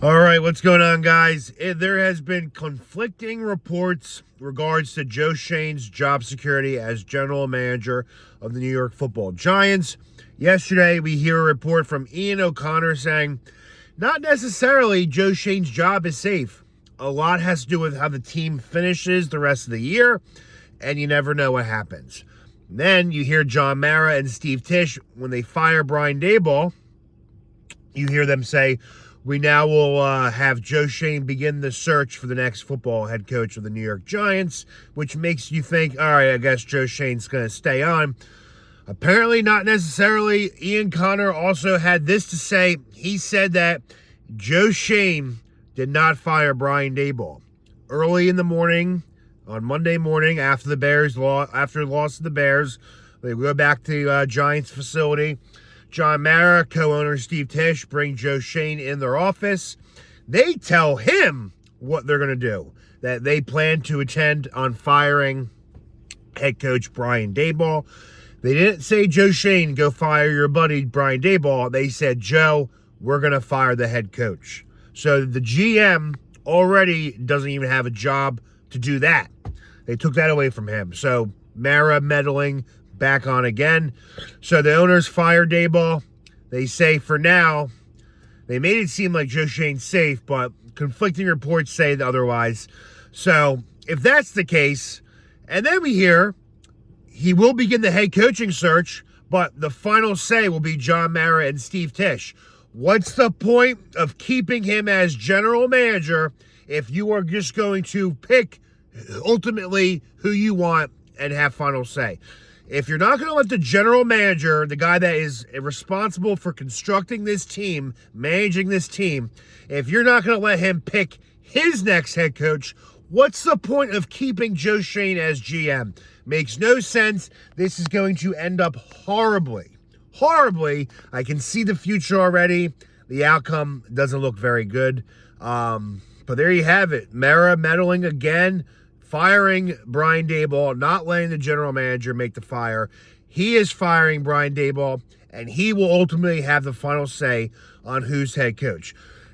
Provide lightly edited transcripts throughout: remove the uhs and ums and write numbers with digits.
All right, what's going on, guys? There has been conflicting reports regards to Joe Schoen's job security as general manager of the New York Football Giants. Yesterday, we hear a report from Ian O'Connor saying not necessarily Joe Schoen's job is safe. A lot has to do with how the team finishes the rest of the year, and you never know what happens. Then you hear John Mara and Steve Tisch, when they fire Brian Daboll, you hear them say, we now will have Joe Schoen begin the search for the next football head coach of the New York Giants, which makes you think, all right, I guess Joe Schoen's going to stay on. Apparently not necessarily. Ian Connor also had this to say. He said that Joe Schoen did not fire Brian Daboll. Early in the morning, on Monday morning, after the loss of the Bears, they go back to Giants facility. John Mara, co-owner Steve Tisch, bring Joe Schoen in their office. They tell him what they're going to do, that they plan to attend on firing head coach Brian Daboll. They didn't say, Joe Schoen, go fire your buddy Brian Daboll. They said, Joe, we're going to fire the head coach. So the GM already doesn't even have a job to do that. They took that away from him. So Mara meddling back on again. So the owners fire Daboll. They say for now, they made it seem like Joe Schoen's safe, but conflicting reports say otherwise. So if that's the case, and then we hear he will begin the head coaching search, but the final say will be John Mara and Steve Tisch. What's the point of keeping him as general manager if you are just going to pick ultimately who you want and have final say? If you're not going to let the general manager, the guy that is responsible for constructing this team, managing this team, if you're not going to let him pick his next head coach, what's the point of keeping Joe Schoen as GM? Makes no sense. This is going to end up horribly. Horribly. I can see the future already. The outcome doesn't look very good. But there you have it. Mara meddling again. Firing Brian Daboll, not letting the general manager make the fire. He is firing Brian Daboll, and he will ultimately have the final say on who's head coach.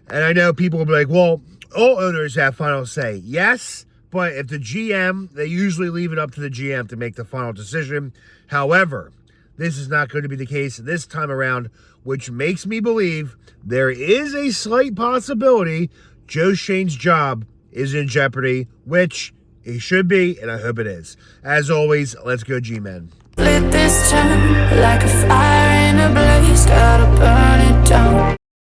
And I know people will be like, well, all owners have final say. Yes, but if the GM, they usually leave it up to the GM to make the final decision. However, this is not going to be the case this time around, which makes me believe there is a slight possibility Joe Schoen's job is in jeopardy, which it should be, and I hope it is. As always, let's go G-Men. Lit this time like a